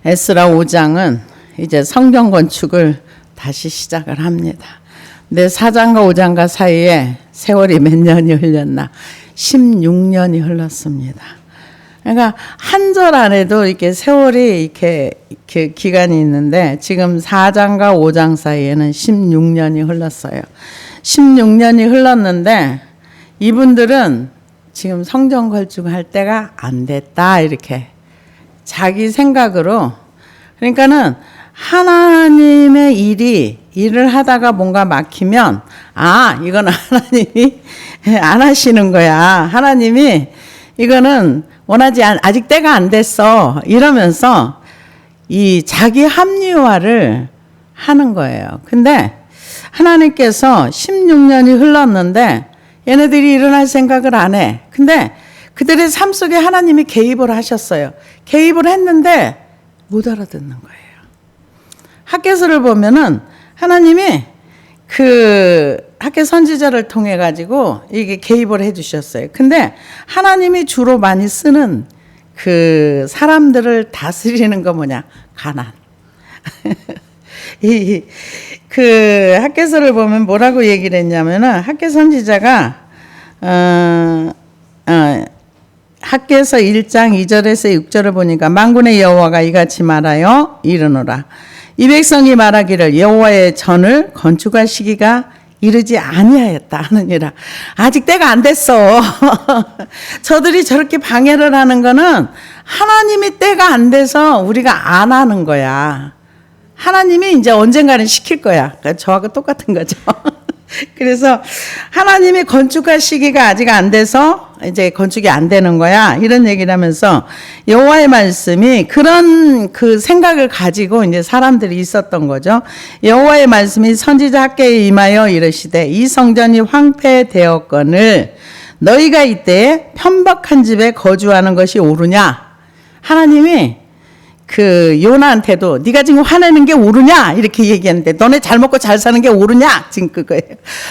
에스라 5장은 이제 성전 건축을 다시 시작을 합니다. 근데 4장과 5장과 사이에 세월이 몇 년이 흘렀나? 16년이 흘렀습니다. 그러니까 한 절 안에도 이렇게 세월이 이렇게 기간이 있는데 지금 4장과 5장 사이에는 16년이 흘렀어요. 16년이 흘렀는데 이분들은 지금 성전 건축할 때가 안 됐다 이렇게 자기 생각으로, 그러니까는 하나님의 일을 하다가 뭔가 막히면 이건 하나님이 안 하시는 거야. 하나님이 이거는 원하지 아직 때가 안 됐어 이러면서 이 자기 합리화를 하는 거예요. 근데 하나님께서 16년이 흘렀는데 얘네들이 일어날 생각을 안 해. 근데 그들의 삶 속에 하나님이 개입을 하셨어요. 개입을 했는데 못 알아듣는 거예요. 학개서를 보면은 하나님이 그 학개 선지자를 통해 가지고 이게 개입을 해 주셨어요. 근데 하나님이 주로 많이 쓰는 그 사람들을 다스리는 거 뭐냐? 가난. 그 학개서를 보면 뭐라고 얘기를 했냐면은 학개 선지자가 학개서 1장 2절에서 6절을 보니까 만군의 여호와가 이같이 말하여 이르노라. 이 백성이 말하기를 여호와의 전을 건축할 시기가 이르지 아니하였다 하느니라. 아직 때가 안 됐어. 저들이 저렇게 방해를 하는 거는 하나님이 때가 안 돼서 우리가 안 하는 거야. 하나님이 이제 언젠가는 시킬 거야. 그러니까 저하고 똑같은 거죠. 그래서 하나님이 건축할 시기가 아직 안 돼서 이제 건축이 안 되는 거야. 이런 얘기를 하면서 여호와의 말씀이 그런 그 생각을 가지고 이제 사람들이 있었던 거죠. 여호와의 말씀이 선지자 학개에 임하여 이르시되 이 성전이 황폐되었거늘 너희가 이때 편박한 집에 거주하는 것이 옳으냐. 하나님이 그 요나한테도 네가 지금 화내는 게 옳으냐 이렇게 얘기했는데 너네 잘 먹고 잘 사는 게 옳으냐 지금 그거예요.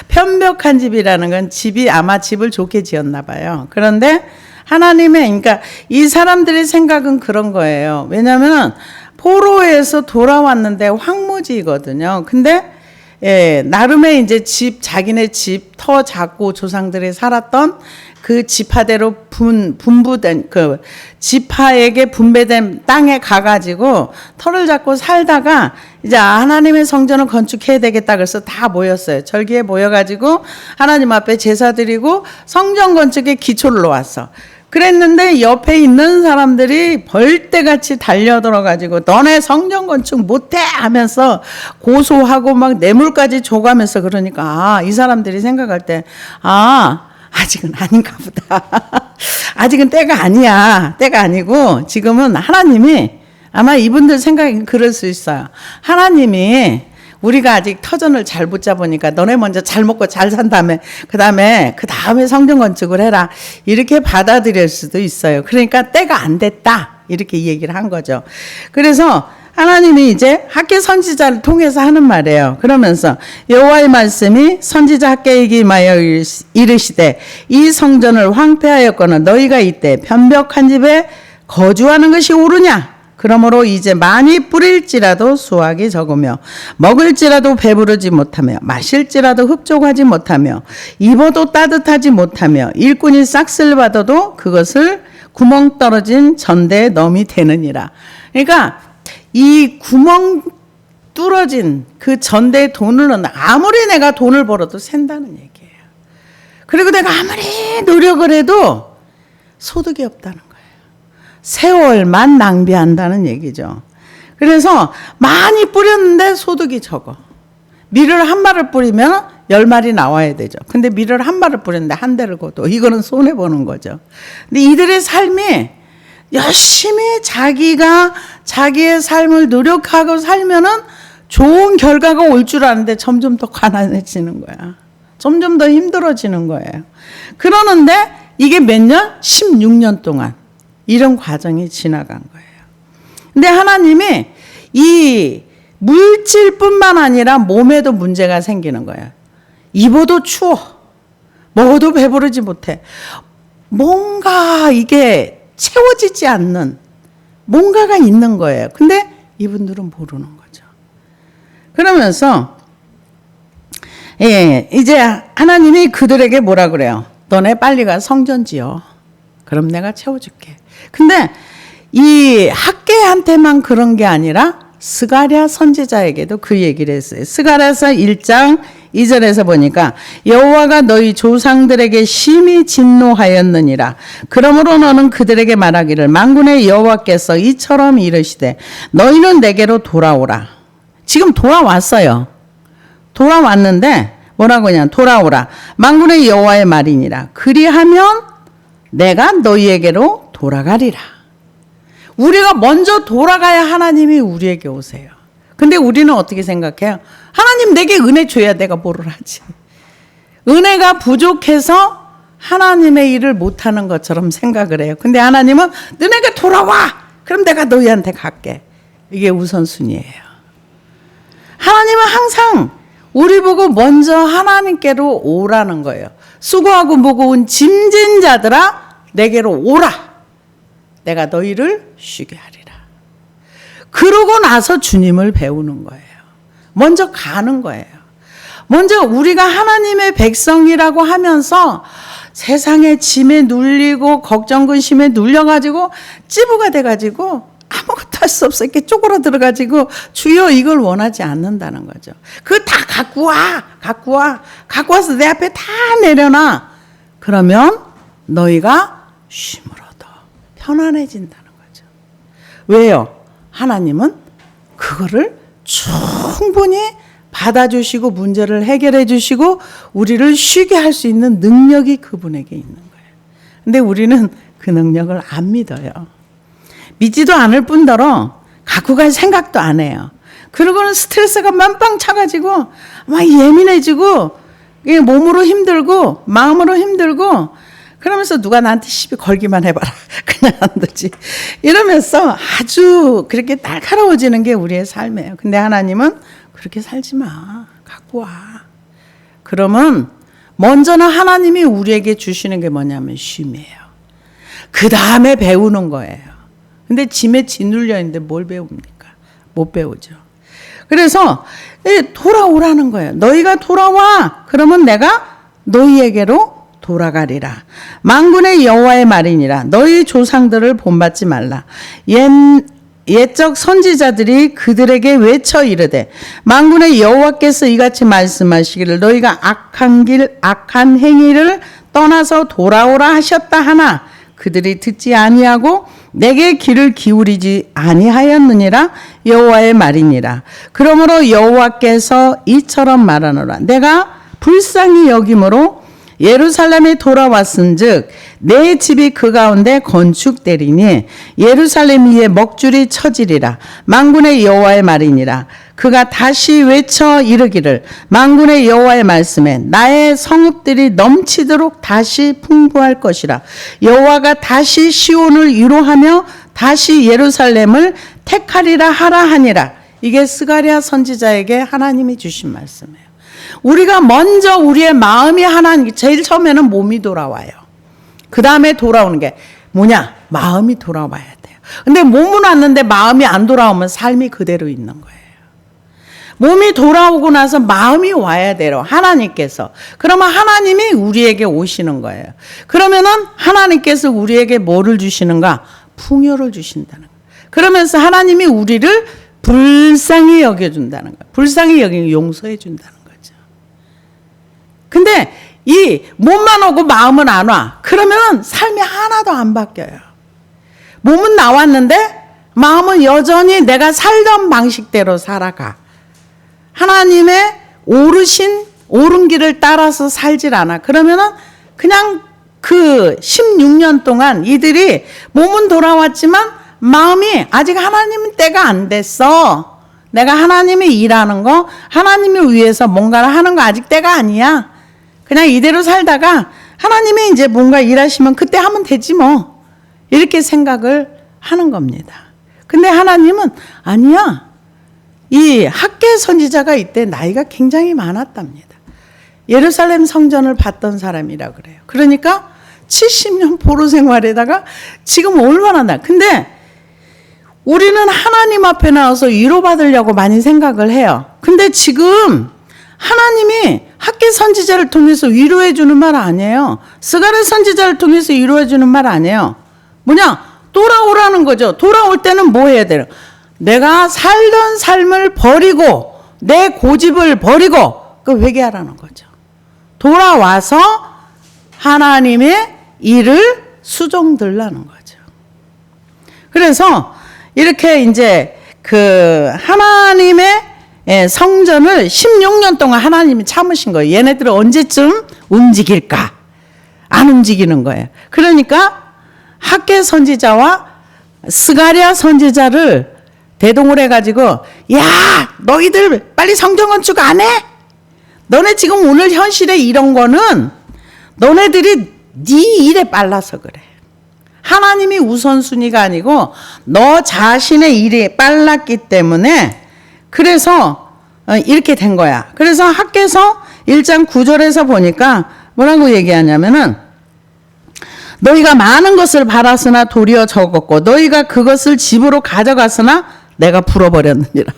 편벽한 집이라는 건 집이 아마 집을 좋게 지었나 봐요. 그런데 하나님의, 그러니까 이 사람들의 생각은 그런 거예요. 왜냐하면 포로에서 돌아왔는데 황무지거든요. 근데 나름의 이제 집, 자기네 집 터 작고 조상들이 살았던 그 지파대로 분부된 그 지파에게 분배된 땅에 가가지고 터를 잡고 살다가 이제 하나님의 성전을 건축해야 되겠다 그래서 다 모였어요. 절기에 모여가지고 하나님 앞에 제사 드리고 성전 건축에 기초를 놓았어. 그랬는데 옆에 있는 사람들이 벌떼같이 달려들어가지고 너네 성전 건축 못해 하면서 고소하고 막 뇌물까지 줘가면서 그러니까 이 사람들이 생각할 때 아직은 아닌가 보다. 아직은 때가 아니야. 때가 아니고 지금은 하나님이 아마 이분들 생각이 그럴 수 있어요. 하나님이 우리가 아직 터전을 잘 붙잡으니까 너네 먼저 잘 먹고 잘 산 다음에 그 다음에 성전 건축을 해라. 이렇게 받아들일 수도 있어요. 그러니까 때가 안 됐다. 이렇게 얘기를 한 거죠. 그래서 하나님이 이제 학개 선지자를 통해서 하는 말이에요. 그러면서 여호와의 말씀이 선지자 학개에게 임하여 이르시되 이 성전을 황폐하였거늘 너희가 이때 편벽한 집에 거주하는 것이 옳으냐? 그러므로 이제 많이 뿌릴지라도 수확이 적으며 먹을지라도 배부르지 못하며 마실지라도 흡족하지 못하며 입어도 따뜻하지 못하며 일꾼이 싹쓸 받아도 그것을 구멍 떨어진 전대에 넣음이 되느니라. 그러니까 이 구멍 뚫어진 그 전대에 돈을 넣는다. 아무리 내가 돈을 벌어도 샌다는 얘기예요. 그리고 내가 아무리 노력을 해도 소득이 없다는 거예요. 세월만 낭비한다는 얘기죠. 그래서 많이 뿌렸는데 소득이 적어. 밀을 한 마를 뿌리면 10마리 나와야 되죠. 근데 밀을 한 마를 뿌렸는데 한 대를 거둬. 이거는 손해보는 거죠. 근데 이들의 삶이 열심히 자기가 자기의 삶을 노력하고 살면은 좋은 결과가 올 줄 아는데 점점 더 가난해지는 거야. 점점 더 힘들어지는 거예요. 그러는데 이게 몇 년? 16년 동안 이런 과정이 지나간 거예요. 근데 하나님이 이 물질뿐만 아니라 몸에도 문제가 생기는 거예요. 입어도 추워. 먹어도 배부르지 못해. 뭔가 이게 채워지지 않는 뭔가가 있는 거예요. 근데 이분들은 모르는 거죠. 그러면서 이제 하나님이 그들에게 뭐라 그래요? 너네 빨리 가 성전 지어. 그럼 내가 채워줄게. 근데 이 학개한테만 그런 게 아니라 스가랴 선지자에게도 그 얘기를 했어요. 스가랴서 1장 2절에서 보니까 여호와가 너희 조상들에게 심히 진노하였느니라. 그러므로 너는 그들에게 말하기를 만군의 여호와께서 이처럼 이르시되 너희는 내게로 돌아오라. 지금 돌아왔어요. 돌아왔는데 뭐라고 하냐? 돌아오라. 만군의 여호와의 말이니라. 그리하면 내가 너희에게로 돌아가리라. 우리가 먼저 돌아가야 하나님이 우리에게 오세요. 근데 우리는 어떻게 생각해요? 하나님 내게 은혜 줘야 내가 뭐를 하지. 은혜가 부족해서 하나님의 일을 못하는 것처럼 생각을 해요. 근데 하나님은 너네가 돌아와. 그럼 내가 너희한테 갈게. 이게 우선순위예요. 하나님은 항상 우리 보고 먼저 하나님께로 오라는 거예요. 수고하고 무거운 짐진 자들아 내게로 오라. 내가 너희를 쉬게 하리라. 그러고 나서 주님을 배우는 거예요. 먼저 가는 거예요. 먼저 우리가 하나님의 백성이라고 하면서 세상의 짐에 눌리고 걱정 근심에 눌려가지고 찌부가 돼가지고 아무것도 할 수 없어 이렇게 쪼그라들어가지고 주여 이걸 원하지 않는다는 거죠. 그거 다 갖고 와서 내 앞에 다 내려놔. 그러면 너희가 쉼으로 더 편안해진다는 거죠. 왜요? 하나님은 그거를 충분히 받아주시고 문제를 해결해 주시고 우리를 쉬게 할 수 있는 능력이 그분에게 있는 거예요. 근데 우리는 그 능력을 안 믿어요. 믿지도 않을 뿐더러 갖고 갈 생각도 안 해요. 그러고는 스트레스가 만빵 차가지고 막 예민해지고 몸으로 힘들고 마음으로 힘들고 그러면서 누가 나한테 시비 걸기만 해봐라. 그냥 안 되지. 이러면서 아주 그렇게 날카로워지는 게 우리의 삶이에요. 근데 하나님은 그렇게 살지 마. 갖고 와. 그러면 먼저는 하나님이 우리에게 주시는 게 뭐냐면 쉼이에요. 그 다음에 배우는 거예요. 근데 짐에 짓눌려 있는데 뭘 배웁니까? 못 배우죠. 그래서 돌아오라는 거예요. 너희가 돌아와. 그러면 내가 너희에게로 돌아가리라. 만군의 여호와의 말이니라. 너희 조상들을 본받지 말라. 옛적 선지자들이 그들에게 외쳐 이르되 만군의 여호와께서 이같이 말씀하시기를 너희가 악한 행위를 떠나서 돌아오라 하셨다 하나 그들이 듣지 아니하고 내게 귀를 기울이지 아니하였느니라. 여호와의 말이니라. 그러므로 여호와께서 이처럼 말하노라. 내가 불쌍히 여김으로 예루살렘에 돌아왔은즉 내 집이 그 가운데 건축되리니 예루살렘 위에 먹줄이 쳐지리라. 만군의 여호와의 말이니라. 그가 다시 외쳐 이르기를 만군의 여호와의 말씀에 나의 성읍들이 넘치도록 다시 풍부할 것이라. 여호와가 다시 시온을 위로하며 다시 예루살렘을 택하리라 하라 하니라. 이게 스가랴 선지자에게 하나님이 주신 말씀이에요. 우리가 먼저 우리의 마음이 하나님, 제일 처음에는 몸이 돌아와요. 그 다음에 돌아오는 게 뭐냐? 마음이 돌아와야 돼요. 근데 몸은 왔는데 마음이 안 돌아오면 삶이 그대로 있는 거예요. 몸이 돌아오고 나서 마음이 와야 돼요. 하나님께서. 그러면 하나님이 우리에게 오시는 거예요. 그러면은 하나님께서 우리에게 뭐를 주시는가? 풍요를 주신다는 거예요. 그러면서 하나님이 우리를 불쌍히 여겨준다는 거예요. 불쌍히 여기고 용서해 준다는 거예요. 근데 이 몸만 오고 마음은 안 와. 그러면 삶이 하나도 안 바뀌어요. 몸은 나왔는데 마음은 여전히 내가 살던 방식대로 살아가. 하나님의 옳은 길을 따라서 살질 않아. 그러면은 그냥 그 16년 동안 이들이 몸은 돌아왔지만 마음이 아직 하나님 때가 안 됐어. 내가 하나님이 일하는 거, 하나님을 위해서 뭔가를 하는 거 아직 때가 아니야. 그냥 이대로 살다가 하나님이 이제 뭔가 일하시면 그때 하면 되지 뭐. 이렇게 생각을 하는 겁니다. 근데 하나님은 아니야. 이 학개 선지자가 이때 나이가 굉장히 많았답니다. 예루살렘 성전을 봤던 사람이라 그래요. 그러니까 70년 포로 생활에다가 지금 얼마나 근데 우리는 하나님 앞에 나와서 위로받으려고 많이 생각을 해요. 근데 지금 하나님이 학개 선지자를 통해서 위로해 주는 말 아니에요. 스가랴 선지자를 통해서 위로해 주는 말 아니에요. 뭐냐? 돌아오라는 거죠. 돌아올 때는 뭐 해야 돼요? 내가 살던 삶을 버리고 내 고집을 버리고 그 회개하라는 거죠. 돌아와서 하나님의 일을 수종들라는 거죠. 그래서 이렇게 이제 그 하나님의 성전을 16년 동안 하나님이 참으신 거예요. 얘네들은 언제쯤 움직일까? 안 움직이는 거예요. 그러니까 학개 선지자와 스가랴 선지자를 대동을 해가지고, 야, 너희들 빨리 성전 건축 안 해? 너네 지금 오늘 현실에 이런 거는 너네들이 네 일에 빨라서 그래. 하나님이 우선순위가 아니고 너 자신의 일이 빨랐기 때문에 그래서 이렇게 된 거야. 그래서 학개서 1장 9절에서 보니까 뭐라고 얘기하냐면은 너희가 많은 것을 바랐으나 도리어 적었고 너희가 그것을 집으로 가져갔으나 내가 불어버렸느니라.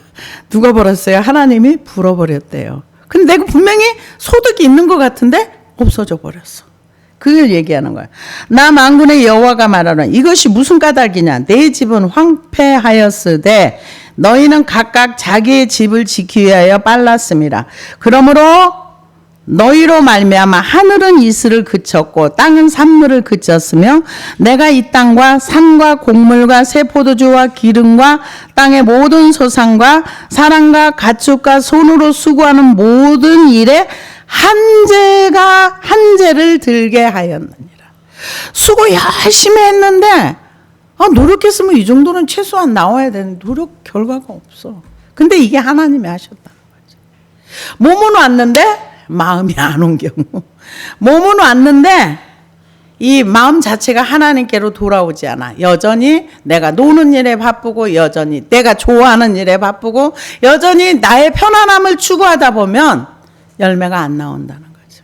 누가 버렸어요? 하나님이 불어버렸대요. 근데 내가 분명히 소득이 있는 것 같은데 없어져 버렸어. 그걸 얘기하는 거야. 나 만군의 여호와가 말하노라. 이것이 무슨 까닭이냐? 내 집은 황폐하였으되 너희는 각각 자기의 집을 지키기 위하여 빨랐습니다. 그러므로 너희로 말미암아 하늘은 이슬을 그쳤고 땅은 산물을 그쳤으며 내가 이 땅과 산과 곡물과 새 포도주와 기름과 땅의 모든 소산과 사람과 가축과 손으로 수고하는 모든 일에 한재를 들게 하였느니라. 수고 열심히 했는데 노력했으면 이 정도는 최소한 나와야 되는 노력 결과가 없어. 근데 이게 하나님이 하셨다는 거죠. 몸은 왔는데 마음이 안 온 경우. 몸은 왔는데 이 마음 자체가 하나님께로 돌아오지 않아. 여전히 내가 노는 일에 바쁘고 여전히 내가 좋아하는 일에 바쁘고 여전히 나의 편안함을 추구하다 보면 열매가 안 나온다는 거죠.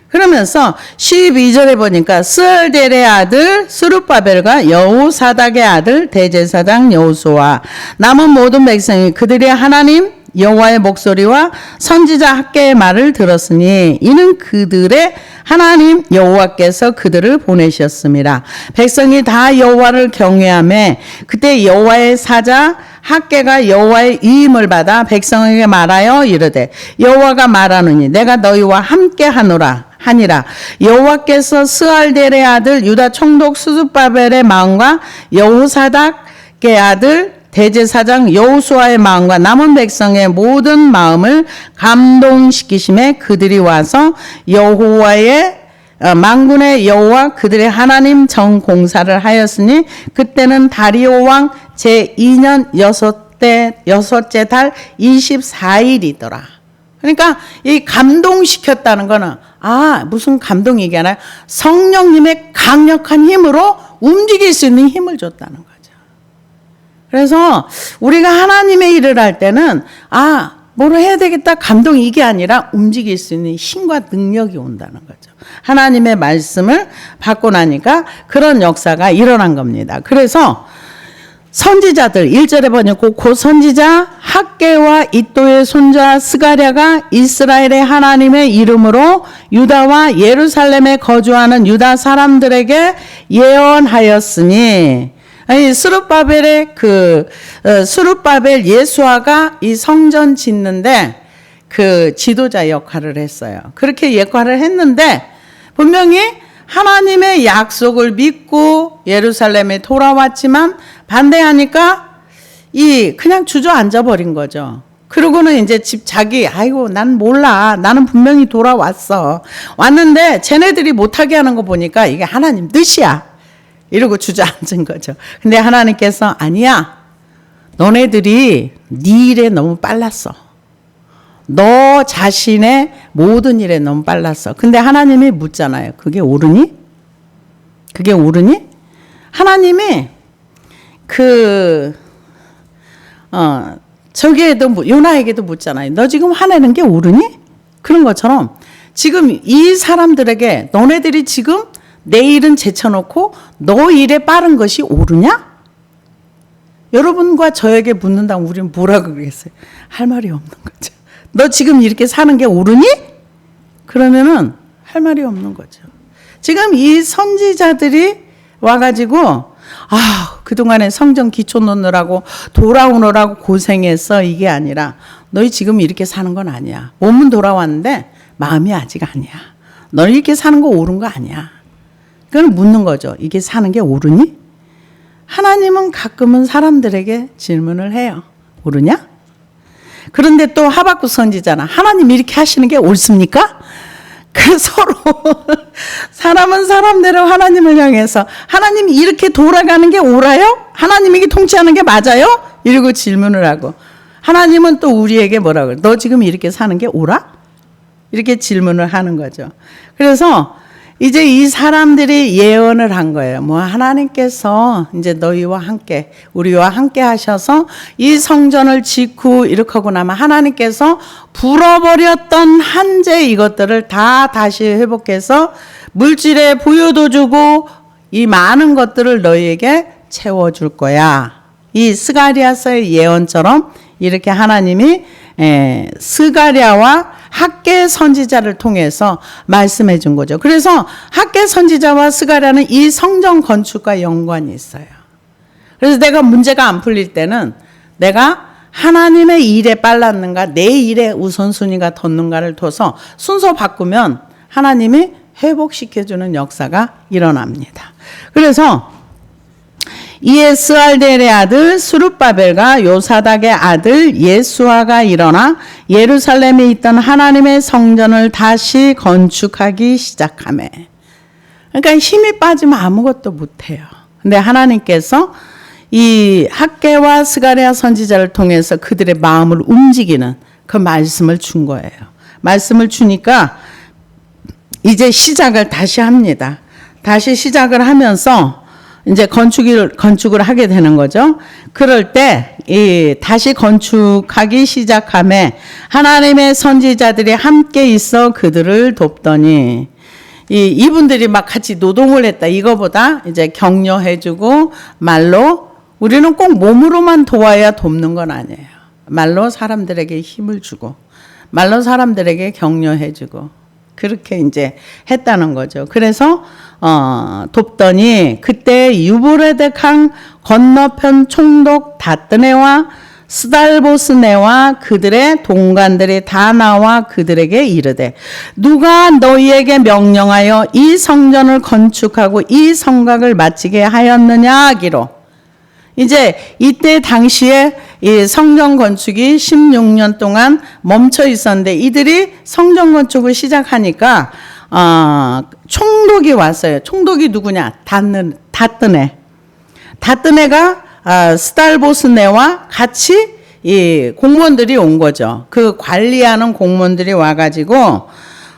그러면서 12절에 보니까 스알델의 아들 스룹바벨과 여호사닥의 아들 대제사장 여호수아 남은 모든 백성이 그들의 하나님 여호와의 목소리와 선지자 학개의 말을 들었으니 이는 그들의 하나님 여호와께서 그들을 보내셨습니다. 백성이 다 여호와를 경외하며 그때 여호와의 사자 학개가 여호와의 위임을 받아 백성에게 말하여 이르되 여호와가 말하노니 내가 너희와 함께 하노라 하니라. 여호와께서 스알델의 아들 유다 총독 스룹바벨의 마음과 여호사닥의 아들 대제사장 여호수아의 마음과 남은 백성의 모든 마음을 감동시키심에 그들이 와서 여호와의 만군의 여호와 그들의 하나님 정공사를 하였으니 그때는 다리오 왕 제2년 여섯째 달 24일이더라. 그러니까 이 감동시켰다는 거는 무슨 감동 얘기하나요? 성령님의 강력한 힘으로 움직일 수 있는 힘을 줬다는 거예요. 그래서 우리가 하나님의 일을 할 때는 뭐를 해야 되겠다 감동이 이게 아니라 움직일 수 있는 힘과 능력이 온다는 거죠. 하나님의 말씀을 받고 나니까 그런 역사가 일어난 겁니다. 그래서 선지자들 1절에 보니까 그 선지자 학개와 이도의 손자 스가랴가 이스라엘의 하나님의 이름으로 유다와 예루살렘에 거주하는 유다 사람들에게 예언하였으니 스룹바벨의 스룹바벨 예수아가 이 성전 짓는데 그 지도자 역할을 했어요. 그렇게 역할을 했는데 분명히 하나님의 약속을 믿고 예루살렘에 돌아왔지만 반대하니까 그냥 주저앉아 버린 거죠. 그러고는 이제 난 몰라. 나는 분명히 돌아왔어. 왔는데 쟤네들이 못하게 하는 거 보니까 이게 하나님 뜻이야. 이러고 주저앉은 거죠. 근데 하나님께서 아니야. 너네들이 네 일에 너무 빨랐어. 너 자신의 모든 일에 너무 빨랐어. 근데 하나님이 묻잖아요. 그게 옳으니? 그게 옳으니? 하나님이 저기에도 요나에게도 묻잖아요. 너 지금 화내는 게 옳으니? 그런 것처럼 지금 이 사람들에게 너네들이 지금 내 일은 제쳐놓고 너 일에 빠른 것이 옳으냐? 여러분과 저에게 묻는다면 우리는 뭐라 그러겠어요? 할 말이 없는 거죠. 너 지금 이렇게 사는 게 옳으니? 그러면은 할 말이 없는 거죠. 지금 이 선지자들이 와가지고 그동안에 성전 기초 놓느라고 돌아오느라고 고생했어, 이게 아니라 너희 지금 이렇게 사는 건 아니야. 몸은 돌아왔는데 마음이 아직 아니야. 너희 이렇게 사는 거 옳은 거 아니야. 그걸 묻는 거죠. 이게 사는 게 옳으니? 하나님은 가끔은 사람들에게 질문을 해요. 옳으냐? 그런데 또 하박국 선지자는 하나님 이렇게 하시는 게 옳습니까? 그 서로 사람은 사람대로 하나님을 향해서 하나님 이렇게 돌아가는 게 옳아요? 하나님에게 통치하는 게 맞아요? 이러고 질문을 하고 하나님은 또 우리에게 뭐라고 그래요? 너 지금 이렇게 사는 게 옳아? 이렇게 질문을 하는 거죠. 그래서 이제 이 사람들이 예언을 한 거예요. 뭐 하나님께서 이제 너희와 함께 우리와 함께 하셔서 이 성전을 짓고 이렇게 하고 나면 하나님께서 불어버렸던 한재 이것들을 다 다시 회복해서 물질의 부유도 주고 이 많은 것들을 너희에게 채워줄 거야. 이 스가랴서의 예언처럼 이렇게 하나님이 스가랴와 학개 선지자를 통해서 말씀해 준 거죠. 그래서 학개 선지자와 스가랴는 이 성전 건축과 연관이 있어요. 그래서 내가 문제가 안 풀릴 때는 내가 하나님의 일에 빨랐는가 내 일에 우선순위가 뒀는가를 둬서 순서 바꾸면 하나님이 회복시켜주는 역사가 일어납니다. 그래서 이에 스알델의 아들 스룹바벨과 요사닥의 아들 예수아가 일어나 예루살렘에 있던 하나님의 성전을 다시 건축하기 시작하매. 그러니까 힘이 빠지면 아무것도 못해요. 근데 하나님께서 이 학개와 스가랴 선지자를 통해서 그들의 마음을 움직이는 그 말씀을 준 거예요. 말씀을 주니까 이제 시작을 다시 합니다. 다시 시작을 하면서 이제 건축을 하게 되는 거죠. 그럴 때, 다시 건축하기 시작함에 하나님의 선지자들이 함께 있어 그들을 돕더니, 이분들이 막 같이 노동을 했다. 이거보다 이제 격려해주고, 말로, 우리는 꼭 몸으로만 도와야 돕는 건 아니에요. 말로 사람들에게 힘을 주고, 말로 사람들에게 격려해주고, 그렇게 이제 했다는 거죠. 그래서 돕더니 그때 유브라데 강 건너편 총독 다뜨네와 스달보스네와 그들의 동관들이 다 나와 그들에게 이르되 누가 너희에게 명령하여 이 성전을 건축하고 이 성곽을 마치게 하였느냐 하기로. 이제 이때 당시에 이 성전 건축이 16년 동안 멈춰 있었는데 이들이 성전 건축을 시작하니까 총독이 왔어요. 총독이 누구냐? 다뜨네. 다뜨네가 스달보스네와 같이 이 공무원들이 온 거죠. 그 관리하는 공무원들이 와가지고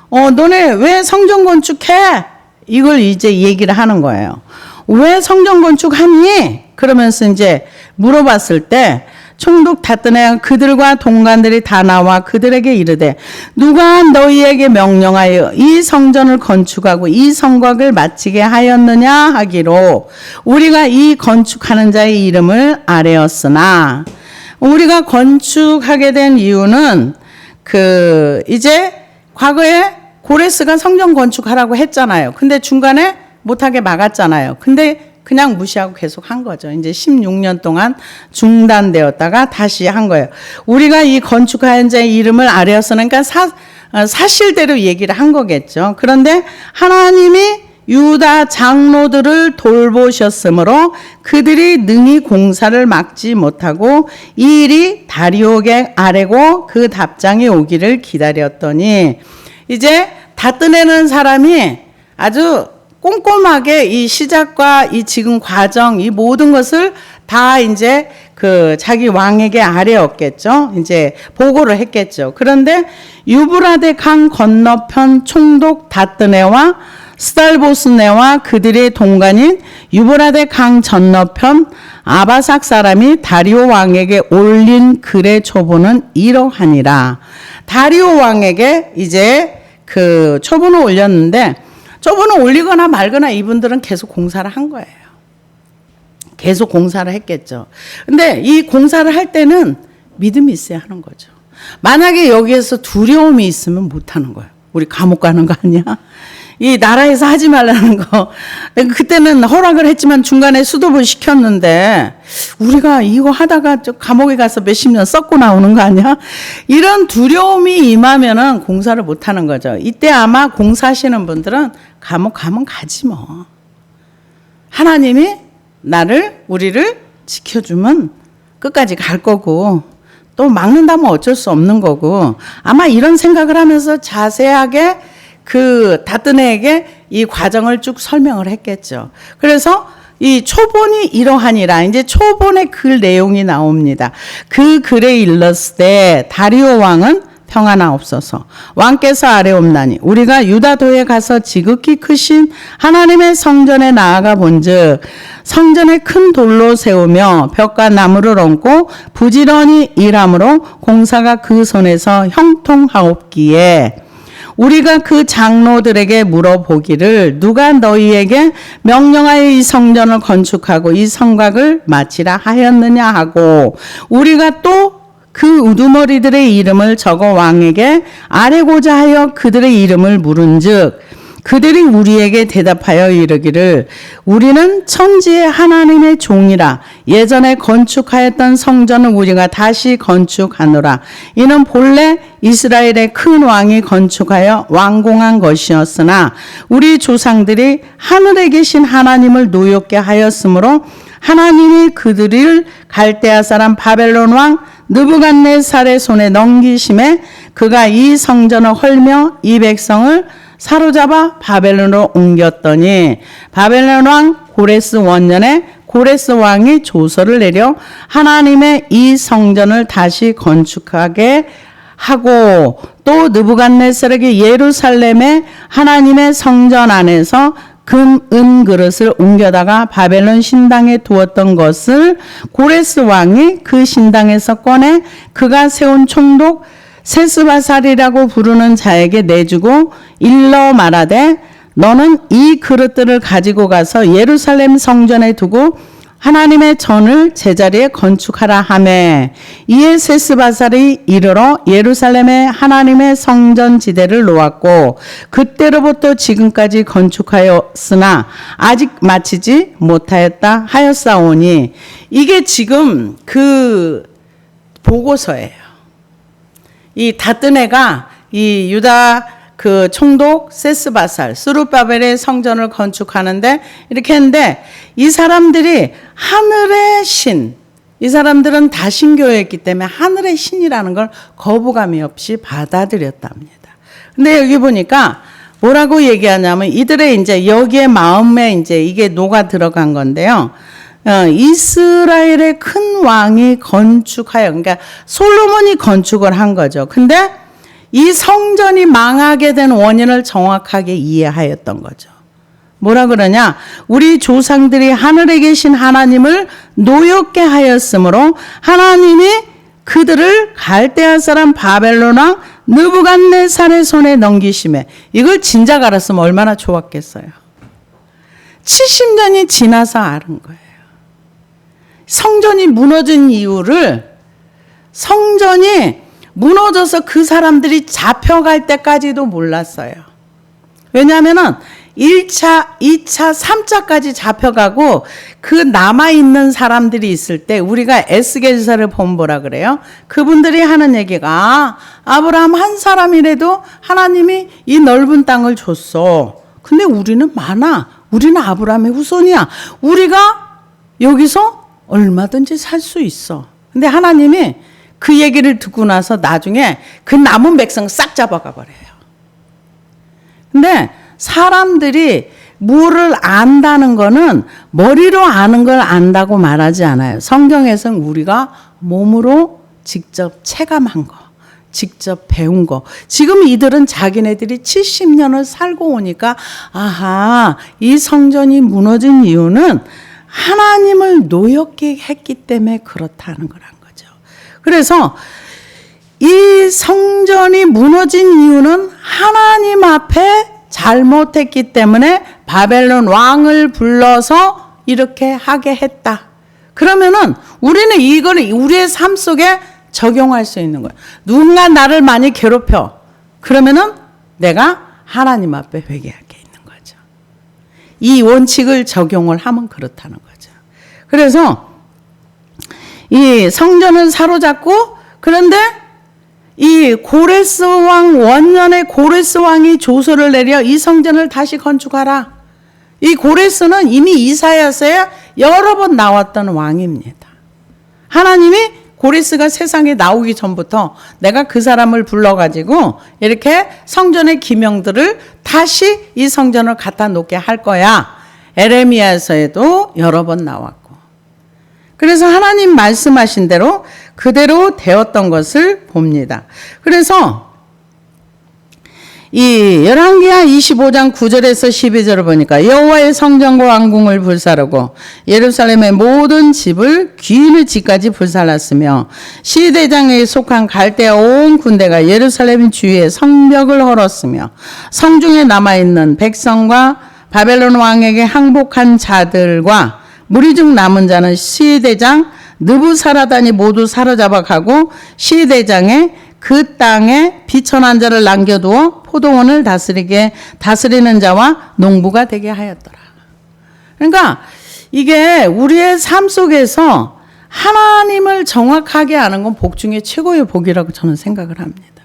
너네 왜 성전 건축해? 이걸 이제 얘기를 하는 거예요. 왜 성전 건축하니? 그러면서 이제 물어봤을 때 총독 다뜨네가 그들과 동관들이 다 나와 그들에게 이르되 누가 너희에게 명령하여 이 성전을 건축하고 이 성곽을 마치게 하였느냐 하기로 우리가 이 건축하는 자의 이름을 아뢰었으나 우리가 건축하게 된 이유는 이제 과거에 고레스가 성전 건축하라고 했잖아요. 근데 중간에 못하게 막았잖아요. 근데 그냥 무시하고 계속 한 거죠. 이제 16년 동안 중단되었다가 다시 한 거예요. 우리가 이 건축하는 자의 이름을 아뢰었으나 그러니까 사실대로 얘기를 한 거겠죠. 그런데 하나님이 유다 장로들을 돌보셨으므로 그들이 능히 공사를 막지 못하고 이 일이 다리오에게 아뢰고 그 답장이 오기를 기다렸더니 이제 다뜨내는 사람이 아주 꼼꼼하게 이 시작과 이 지금 과정, 이 모든 것을 다 이제 자기 왕에게 아뢰었겠죠. 이제 보고를 했겠죠. 그런데 유브라데 강 건너편 총독 다뜨네와 스달보스네와 그들의 동관인 유브라데 강 건너편 아바삭 사람이 다리오 왕에게 올린 글의 초본은 이러하니라. 다리오 왕에게 이제 초본을 올렸는데 초본을 올리거나 말거나 이분들은 계속 공사를 한 거예요. 계속 공사를 했겠죠. 근데 이 공사를 할 때는 믿음이 있어야 하는 거죠. 만약에 여기에서 두려움이 있으면 못 하는 거예요. 우리 감옥 가는 거 아니야? 이 나라에서 하지 말라는 거. 그때는 허락을 했지만 중간에 수도를 시켰는데 우리가 이거 하다가 저 감옥에 가서 몇십 년 썩고 나오는 거 아니야? 이런 두려움이 임하면은 공사를 못 하는 거죠. 이때 아마 공사하시는 분들은 감옥 가면 가지 뭐. 하나님이 우리를 지켜주면 끝까지 갈 거고 또 막는다면 어쩔 수 없는 거고 아마 이런 생각을 하면서 자세하게 그 다뜨네에게 이 과정을 쭉 설명을 했겠죠. 그래서 이 초본이 이러하니라 이제 초본의 글 내용이 나옵니다. 그 글에 일렀을 다리오 왕은 평안하옵소서. 왕께서 아뢰옵나니 우리가 유다도에 가서 지극히 크신 하나님의 성전에 나아가 본즉 성전에 큰 돌로 세우며 벽과 나무를 얹고 부지런히 일함으로 공사가 그 손에서 형통하옵기에 우리가 그 장로들에게 물어보기를 누가 너희에게 명령하여 이 성전을 건축하고 이 성곽을 마치라 하였느냐 하고 우리가 또 그 우두머리들의 이름을 적어 왕에게 아뢰고자 하여 그들의 이름을 물은즉 그들이 우리에게 대답하여 이르기를 우리는 천지의 하나님의 종이라 예전에 건축하였던 성전을 우리가 다시 건축하노라. 이는 본래 이스라엘의 큰 왕이 건축하여 완공한 것이었으나 우리 조상들이 하늘에 계신 하나님을 노엽게 하였으므로 하나님이 그들을 갈대아 사람 바벨론 왕 느부갓네살의 손에 넘기심에 그가 이 성전을 헐며 이 백성을 사로잡아 바벨론으로 옮겼더니 바벨론 왕 고레스 원년에 고레스 왕이 조서를 내려 하나님의 이 성전을 다시 건축하게 하고 또 느부갓네살에게 예루살렘의 하나님의 성전 안에서 금, 은 그릇을 옮겨다가 바벨론 신당에 두었던 것을 고레스 왕이 그 신당에서 꺼내 그가 세운 총독 세스바살이라고 부르는 자에게 내주고 일러 말하되 너는 이 그릇들을 가지고 가서 예루살렘 성전에 두고 하나님의 전을 제자리에 건축하라 하매 이에 세스바살이 이르러 예루살렘에 하나님의 성전 지대를 놓았고 그때로부터 지금까지 건축하였으나 아직 마치지 못하였다 하였사오니 이게 지금 그 보고서예요. 이 다뜨네가 이 유다 그 총독 세스바살 스룹바벨의 성전을 건축하는데 이렇게 했는데 이 사람들이 하늘의 신, 이 사람들은 다신교였기 때문에 하늘의 신이라는 걸 거부감이 없이 받아들였답니다. 근데 여기 보니까 뭐라고 얘기하냐면 이들의 이제 여기에 마음에 이제 이게 녹아 들어간 건데요. 이스라엘의 큰 왕이 건축하여, 그러니까 솔로몬이 건축을 한 거죠. 근데 이 성전이 망하게 된 원인을 정확하게 이해하였던 거죠. 뭐라 그러냐? 우리 조상들이 하늘에 계신 하나님을 노엽게 하였으므로 하나님이 그들을 갈대아 사람 바벨론 왕 느부갓네살의 손에 넘기심에 이걸 진작 알았으면 얼마나 좋았겠어요. 70년이 지나서 아는 거예요. 성전이 무너진 이유를 성전이 무너져서 그 사람들이 잡혀갈 때까지도 몰랐어요. 왜냐하면은 1차, 2차, 3차까지 잡혀가고 그 남아있는 사람들이 있을 때 우리가 에스겔서를 보면 뭐라 그래요? 그분들이 하는 얘기가 아브라함 한 사람이라도 하나님이 이 넓은 땅을 줬어. 근데 우리는 많아. 우리는 아브라함의 후손이야. 우리가 여기서 얼마든지 살 수 있어. 근데 하나님이 그 얘기를 듣고 나서 나중에 그 남은 백성 싹 잡아가 버려요. 근데 사람들이 뭐를 안다는 거는 머리로 아는 걸 안다고 말하지 않아요. 성경에서는 우리가 몸으로 직접 체감한 거, 직접 배운 거. 지금 이들은 자기네들이 70년을 살고 오니까 아하, 이 성전이 무너진 이유는 하나님을 노엽게 했기 때문에 그렇다는 거란 거죠. 그래서 이 성전이 무너진 이유는 하나님 앞에 잘못했기 때문에 바벨론 왕을 불러서 이렇게 하게 했다. 그러면은 우리는 이거를 우리의 삶 속에 적용할 수 있는 거예요. 누군가 나를 많이 괴롭혀. 그러면은 내가 하나님 앞에 회개할 게 있는 거죠. 이 원칙을 적용을 하면 그렇다는 거죠. 그래서 이 성전을 사로잡고, 그런데 이 고레스 왕, 원년의 고레스 왕이 조서를 내려 이 성전을 다시 건축하라. 이 고레스는 이미 이사야서에 여러 번 나왔던 왕입니다. 하나님이 고레스가 세상에 나오기 전부터 내가 그 사람을 불러가지고 이렇게 성전의 기명들을 다시 이 성전을 갖다 놓게 할 거야. 에레미야서에도 여러 번 나왔고. 그래서 하나님 말씀하신 대로 그대로 되었던 것을 봅니다. 그래서 이 열왕기하 25장 9절에서 12절을 보니까 여호와의 성전과 왕궁을 불사르고 예루살렘의 모든 집을 귀인의 집까지 불살랐으며 시대장에 속한 갈대아 온 군대가 예루살렘 주위에 성벽을 헐었으며 성중에 남아있는 백성과 바벨론 왕에게 항복한 자들과 무리 중 남은 자는 시대장 느부사라단이 모두 사로잡아 가고 시대장에 그 땅에 비천한 자를 남겨두어 포도원을 다스리는 자와 농부가 되게 하였더라. 그러니까 이게 우리의 삶 속에서 하나님을 정확하게 아는 건 복 중에 최고의 복이라고 저는 생각을 합니다.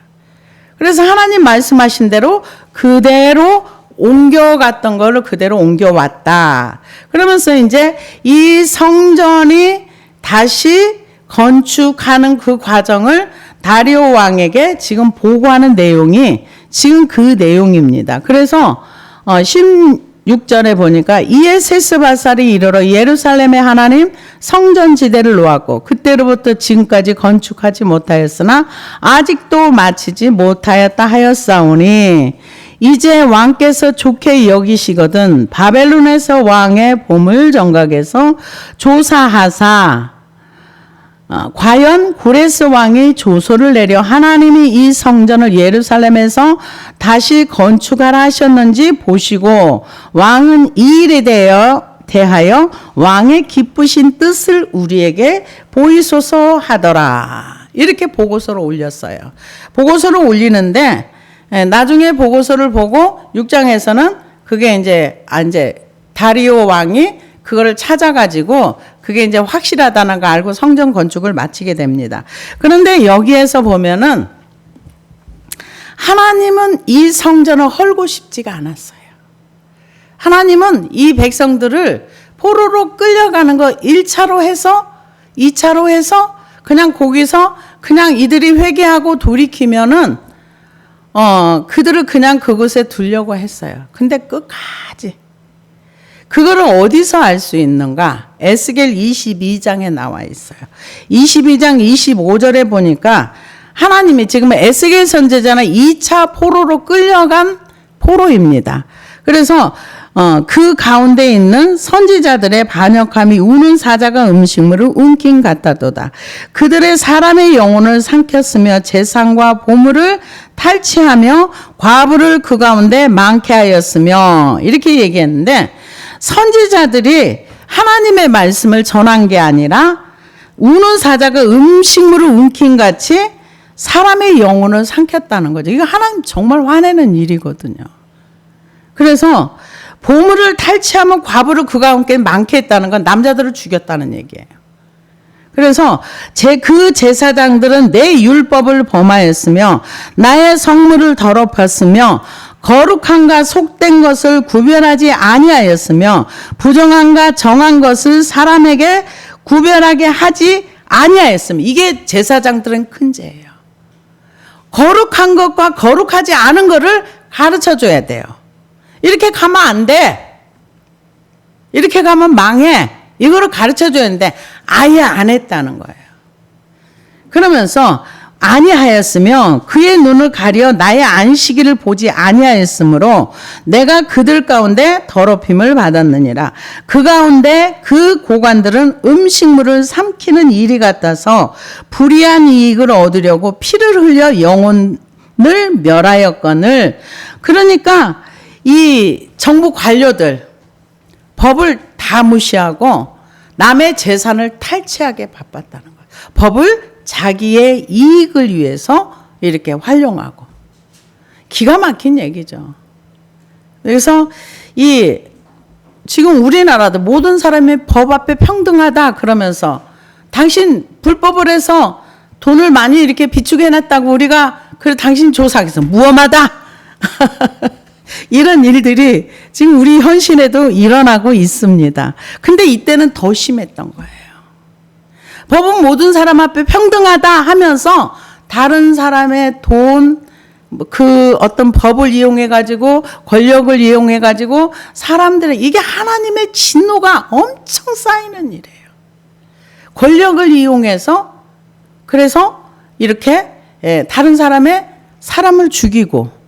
그래서 하나님 말씀하신 대로 그대로 옮겨갔던 거를 그대로 옮겨왔다. 그러면서 이제 이 성전이 다시 건축하는 그 과정을 다리오 왕에게 지금 보고하는 내용이 지금 그 내용입니다. 그래서 16절에 보니까 이에 세스바살이 이르러 예루살렘에 하나님 성전지대를 놓았고 그때로부터 지금까지 건축하지 못하였으나 아직도 마치지 못하였다 하였사오니 이제 왕께서 좋게 여기시거든 바벨론에서 왕의 보물 정각에서 조사하사 과연 고레스 왕이 조서를 내려 하나님이 이 성전을 예루살렘에서 다시 건축하라 하셨는지 보시고 왕은 이 일에 대하여 왕의 기쁘신 뜻을 우리에게 보이소서 하더라. 이렇게 보고서를 올렸어요. 보고서를 올리는데 나중에 보고서를 보고 6장에서는 그게 이제 다리오 왕이 그거를 찾아가지고 그게 이제 확실하다는 거 알고 성전 건축을 마치게 됩니다. 그런데 여기에서 보면은 하나님은 이 성전을 헐고 싶지가 않았어요. 하나님은 이 백성들을 포로로 끌려가는 거 1차로 해서 2차로 해서 그냥 거기서 그냥 이들이 회개하고 돌이키면은 그들을 그냥 그곳에 두려고 했어요. 근데 끝까지 그거를 어디서 알 수 있는가? 에스겔 22장에 나와 있어요. 22장 25절에 보니까 하나님이 지금 에스겔 선지자는 2차 포로로 끌려간 포로입니다. 그래서 그 가운데 있는 선지자들의 반역함이 우는 사자가 음식물을 움킨 같다도다. 그들의 사람의 영혼을 삼켰으며 재산과 보물을 탈취하며 과부를 그 가운데 많게 하였으며 이렇게 얘기했는데 선지자들이 하나님의 말씀을 전한 게 아니라 우는 사자가 음식물을 움킨 같이 사람의 영혼을 삼켰다는 거죠. 이거 하나님 정말 화내는 일이거든요. 그래서 보물을 탈취하면 과부를 그 가운데 많게 했다는 건 남자들을 죽였다는 얘기예요. 그래서 그 제사장들은 내 율법을 범하였으며 나의 성물을 더럽혔으며 거룩한가 속된 것을 구별하지 아니하였으며 부정한가 정한 것을 사람에게 구별하게 하지 아니하였으며 이게 제사장들은 큰 죄예요. 거룩한 것과 거룩하지 않은 것을 가르쳐 줘야 돼요. 이렇게 가면 안 돼. 이렇게 가면 망해. 이거를 가르쳐 줘야 되는데 아예 안 했다는 거예요. 그러면서 아니하였으며 그의 눈을 가려 나의 안식일을 보지 아니하였으므로 내가 그들 가운데 더럽힘을 받았느니라. 그 가운데 그 고관들은 음식물을 삼키는 일이 같아서 불의한 이익을 얻으려고 피를 흘려 영혼을 멸하였거늘. 그러니까 이 정부 관료들 법을 다 무시하고 남의 재산을 탈취하게 바빴다는 거예요. 법을 자기의 이익을 위해서 이렇게 활용하고. 기가 막힌 얘기죠. 그래서 지금 우리나라도 모든 사람이 법 앞에 평등하다 그러면서 당신 불법을 해서 돈을 많이 이렇게 비축해놨다고 우리가 그래 당신 조사하겠어 무엄하다. 이런 일들이 지금 우리 현실에도 일어나고 있습니다. 근데 이때는 더 심했던 거예요. 법은 모든 사람 앞에 평등하다 하면서 다른 사람의 돈, 그 어떤 법을 이용해 가지고 권력을 이용해 가지고 사람들의 이게 하나님의 진노가 엄청 쌓이는 일이에요. 권력을 이용해서 그래서 이렇게 다른 사람을 죽이고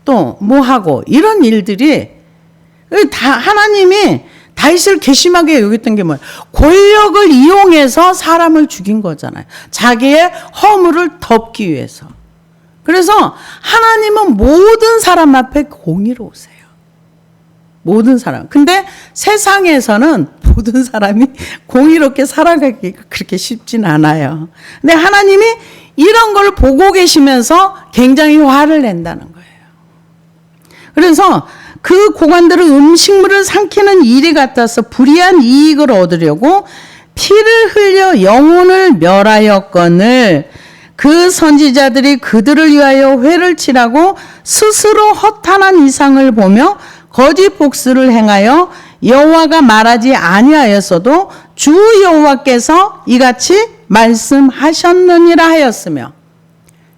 또 뭐 하고 이런 일들이 다 하나님이 다윗을 괘씸하게 여겼던 게 뭐예요? 권력을 이용해서 사람을 죽인 거잖아요. 자기의 허물을 덮기 위해서. 그래서 하나님은 모든 사람 앞에 공의로우세요. 모든 사람. 근데 세상에서는 모든 사람이 공의롭게 살아가기가 그렇게 쉽진 않아요. 근데 하나님이 이런 걸 보고 계시면서 굉장히 화를 낸다는 거예요. 그래서 그 고관들은 음식물을 삼키는 일이 같아서 불의한 이익을 얻으려고 피를 흘려 영혼을 멸하였거늘 그 선지자들이 그들을 위하여 회를 치라고 스스로 허탄한 이상을 보며 거짓 복수를 행하여 여호와가 말하지 아니하였어도 주 여호와께서 이같이 말씀하셨느니라 하였으며.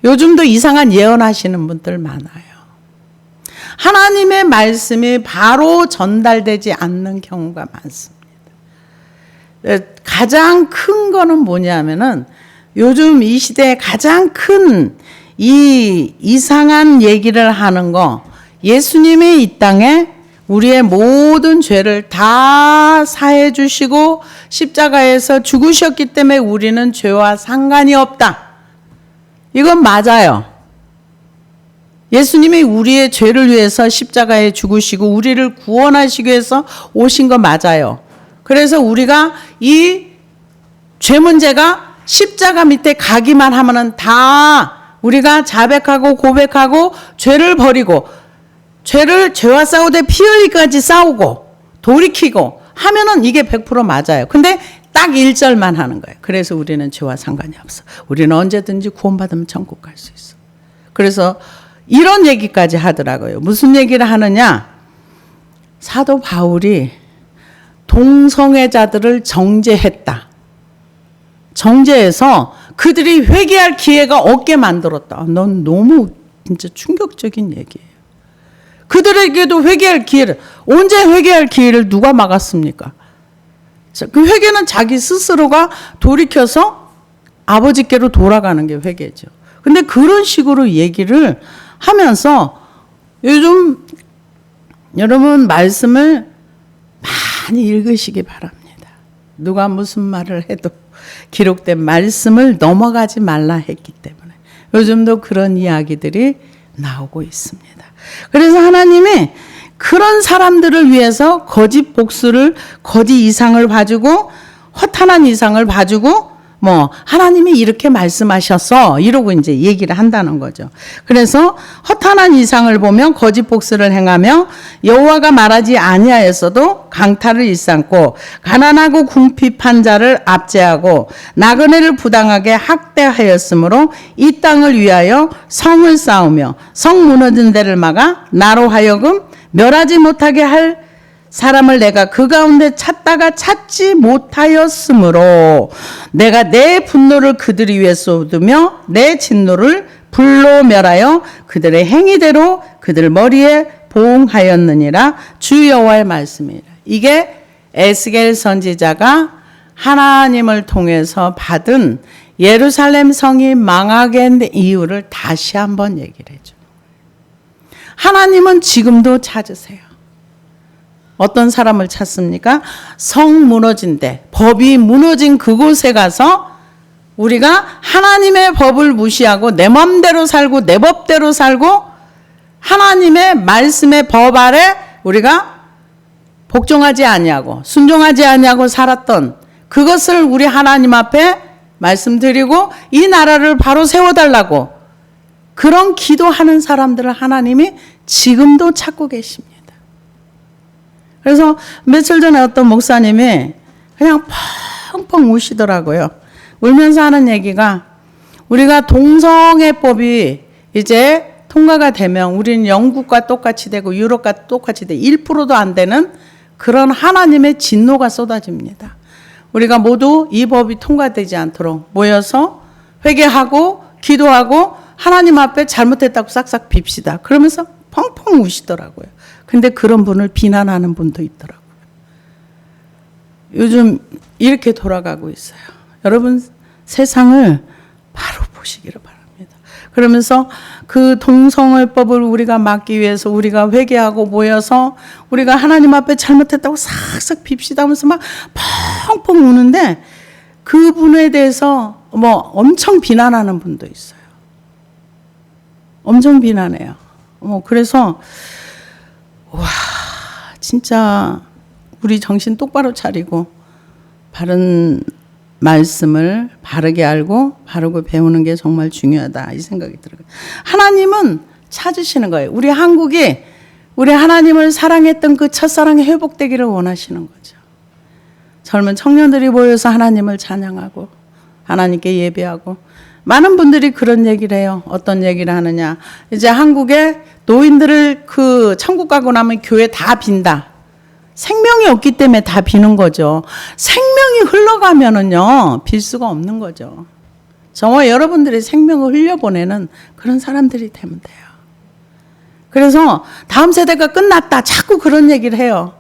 요즘도 이상한 예언하시는 분들 많아요. 하나님의 말씀이 바로 전달되지 않는 경우가 많습니다. 가장 큰 거는 뭐냐면은 요즘 이 시대에 가장 큰 이 이상한 얘기를 하는 거, 예수님이 이 땅에 우리의 모든 죄를 다 사해 주시고 십자가에서 죽으셨기 때문에 우리는 죄와 상관이 없다. 이건 맞아요. 예수님이 우리의 죄를 위해서 십자가에 죽으시고 우리를 구원하시기 위해서 오신 거 맞아요. 그래서 우리가 이 죄 문제가 십자가 밑에 가기만 하면은 다 우리가 자백하고 고백하고 죄를 버리고 죄와 싸우되 피 흘리기까지 싸우고 돌이키고 하면은 이게 100% 맞아요. 근데 딱 1절만 하는 거예요. 그래서 우리는 죄와 상관이 없어. 우리는 언제든지 구원받으면 천국 갈 수 있어. 그래서 이런 얘기까지 하더라고요. 무슨 얘기를 하느냐? 사도 바울이 동성애자들을 정죄했다. 정죄해서 그들이 회개할 기회가 없게 만들었다. 넌 너무 진짜 충격적인 얘기예요. 그들에게도 회개할 기회를, 언제 회개할 기회를 누가 막았습니까? 그 회개는 자기 스스로가 돌이켜서 아버지께로 돌아가는 게 회개죠. 근데 그런 식으로 얘기를 하면서 요즘 여러분 말씀을 많이 읽으시기 바랍니다. 누가 무슨 말을 해도 기록된 말씀을 넘어가지 말라 했기 때문에 요즘도 그런 이야기들이 나오고 있습니다. 그래서 하나님이 그런 사람들을 위해서 거짓 복수를, 거짓 이상을 봐주고 허탄한 이상을 봐주고 뭐 하나님이 이렇게 말씀하셨어 이러고 이제 얘기를 한다는 거죠. 그래서 허탄한 이상을 보면 거짓 복수를 행하며 여호와가 말하지 아니하였어도 강탈을 일삼고 가난하고 궁핍한 자를 압제하고 나그네를 부당하게 학대하였으므로 이 땅을 위하여 성을 쌓으며 성 무너진 데를 막아 나로 하여금 멸하지 못하게 할 사람을 내가 그 가운데 찾다가 찾지 못하였으므로 내가 내 분노를 그들이 위에 쏟으며 내 진노를 불로 멸하여 그들의 행위대로 그들 머리에 보응하였느니라. 주 여호와의 말씀이라. 이게 에스겔 선지자가 하나님을 통해서 받은 예루살렘 성이 망하게 된 이유를 다시 한번 얘기를 해줘. 하나님은 지금도 찾으세요. 어떤 사람을 찾습니까? 성 무너진 데, 법이 무너진 그곳에 가서 우리가 하나님의 법을 무시하고 내 맘대로 살고 내 법대로 살고 하나님의 말씀의 법 아래 우리가 복종하지 아니하고 순종하지 아니하고 살았던 그것을 우리 하나님 앞에 말씀드리고 이 나라를 바로 세워달라고 그런 기도하는 사람들을 하나님이 지금도 찾고 계십니다. 그래서 며칠 전에 어떤 목사님이 그냥 펑펑 우시더라고요. 울면서 하는 얘기가 우리가 동성애법이 이제 통과가 되면 우리는 영국과 똑같이 되고 유럽과 똑같이 되고 1%도 안 되는 그런 하나님의 진노가 쏟아집니다. 우리가 모두 이 법이 통과되지 않도록 모여서 회개하고 기도하고 하나님 앞에 잘못했다고 싹싹 빕시다. 그러면서 펑펑 우시더라고요. 근데 그런 분을 비난하는 분도 있더라고요. 요즘 이렇게 돌아가고 있어요. 여러분 세상을 바로 보시기를 바랍니다. 그러면서 그 동성애법을 우리가 막기 위해서 우리가 회개하고 모여서 우리가 하나님 앞에 잘못했다고 싹싹 빕시다 하면서 막 펑펑 우는데 그분에 대해서 뭐 엄청 비난하는 분도 있어요. 엄청 비난해요. 그래서 와 진짜 우리 정신 똑바로 차리고 바른 말씀을 바르게 알고 바르고 배우는 게 정말 중요하다 이 생각이 들어요. 하나님은 찾으시는 거예요. 우리 한국이 우리 하나님을 사랑했던 그 첫사랑이 회복되기를 원하시는 거죠. 젊은 청년들이 모여서 하나님을 찬양하고 하나님께 예배하고 많은 분들이 그런 얘기를 해요. 어떤 얘기를 하느냐. 이제 한국에 노인들을 그 천국 가고 나면 교회 다 빈다. 생명이 없기 때문에 다 비는 거죠. 생명이 흘러가면은요, 빌 수가 없는 거죠. 저와 여러분들이 생명을 흘려보내는 그런 사람들이 되면 돼요. 그래서 다음 세대가 끝났다. 자꾸 그런 얘기를 해요.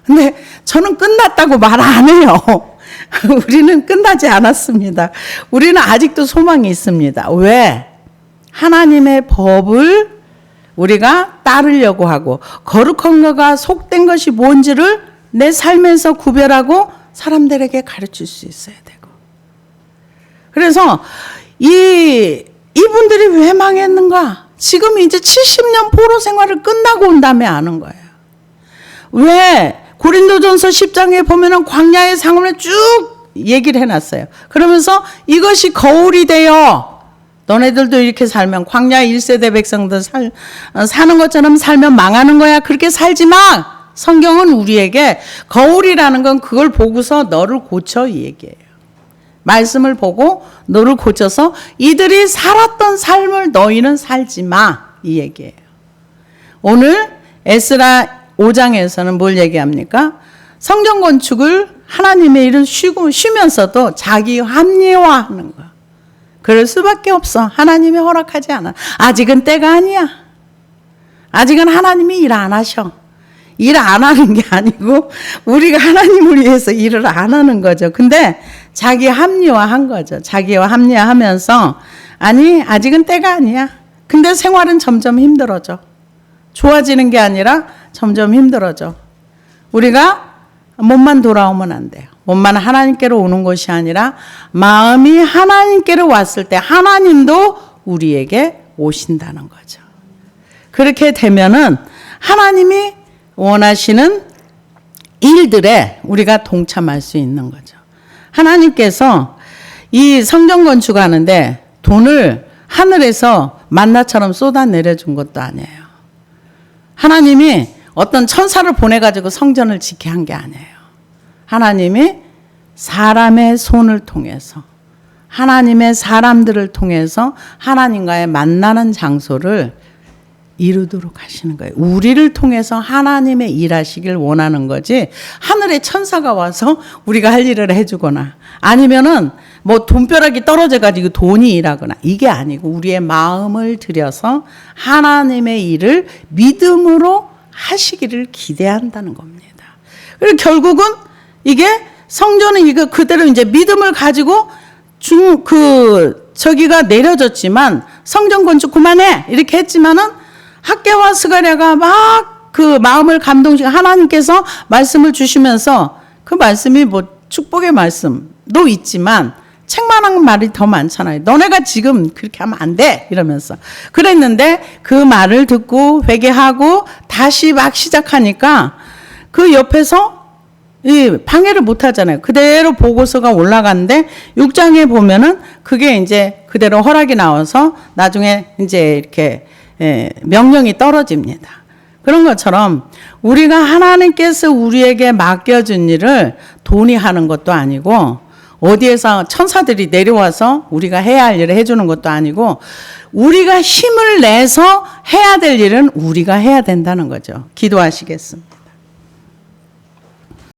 근데 저는 끝났다고 말 안 해요. 우리는 끝나지 않았습니다. 우리는 아직도 소망이 있습니다. 왜? 하나님의 법을 우리가 따르려고 하고 거룩한 것과 속된 것이 뭔지를 내 삶에서 구별하고 사람들에게 가르칠 수 있어야 되고. 그래서 이분들이 왜 망했는가? 지금 이제 70년 포로 생활을 끝나고 온 다음에 아는 거예요. 왜? 고린도전서 10장에 보면은 광야의 상황을 쭉 얘기를 해놨어요. 그러면서 이것이 거울이 되어 너네들도 이렇게 살면 광야 1세대 백성들 사는 것처럼 살면 망하는 거야. 그렇게 살지 마. 성경은 우리에게 거울이라는 건 그걸 보고서 너를 고쳐 이 얘기예요. 말씀을 보고 너를 고쳐서 이들이 살았던 삶을 너희는 살지 마. 이 얘기예요. 오늘 에스라 5장에서는 뭘 얘기합니까? 성전 건축을 하나님의 일은 쉬면서도 자기 합리화하는 거야. 그럴 수밖에 없어. 하나님이 허락하지 않아. 아직은 때가 아니야. 아직은 하나님이 일 안 하셔. 일 안 하는 게 아니고 우리가 하나님을 위해서 일을 안 하는 거죠. 근데 자기 합리화한 거죠. 자기와 합리화하면서 아니 아직은 때가 아니야. 근데 생활은 점점 힘들어져. 좋아지는 게 아니라 점점 힘들어져. 우리가 몸만 돌아오면 안 돼요. 몸만 하나님께로 오는 것이 아니라 마음이 하나님께로 왔을 때 하나님도 우리에게 오신다는 거죠. 그렇게 되면은 하나님이 원하시는 일들에 우리가 동참할 수 있는 거죠. 하나님께서 이 성전 건축하는데 돈을 하늘에서 만나처럼 쏟아내려 준 것도 아니에요. 하나님이 어떤 천사를 보내가지고 성전을 짓게 한 게 아니에요. 하나님이 사람의 손을 통해서 하나님의 사람들을 통해서 하나님과의 만나는 장소를 이루도록 하시는 거예요. 우리를 통해서 하나님의 일하시길 원하는 거지 하늘의 천사가 와서 우리가 할 일을 해주거나 아니면은 뭐 돈벼락이 떨어져가지고 돈이 일하거나 이게 아니고 우리의 마음을 들여서 하나님의 일을 믿음으로 하시기를 기대한다는 겁니다. 그리고 결국은 이게 성전은 이거 그대로 이제 믿음을 가지고 저기가 내려졌지만 성전 건축 그만해 이렇게 했지만은 학개와 스가랴가 막 그 마음을 감동시켜 하나님께서 말씀을 주시면서 그 말씀이 뭐 축복의 말씀도 있지만 책만한 말이 더 많잖아요. 너네가 지금 그렇게 하면 안 돼 이러면서 그랬는데 그 말을 듣고 회개하고 다시 막 시작하니까 그 옆에서 이 방해를 못 하잖아요. 그대로 보고서가 올라가는데 6장에 보면은 그게 이제 그대로 허락이 나와서 나중에 이제 이렇게 명령이 떨어집니다. 그런 것처럼 우리가 하나님께서 우리에게 맡겨준 일을 돈이 하는 것도 아니고 어디에서 천사들이 내려와서 우리가 해야 할 일을 해주는 것도 아니고 우리가 힘을 내서 해야 될 일은 우리가 해야 된다는 거죠. 기도하시겠습니다.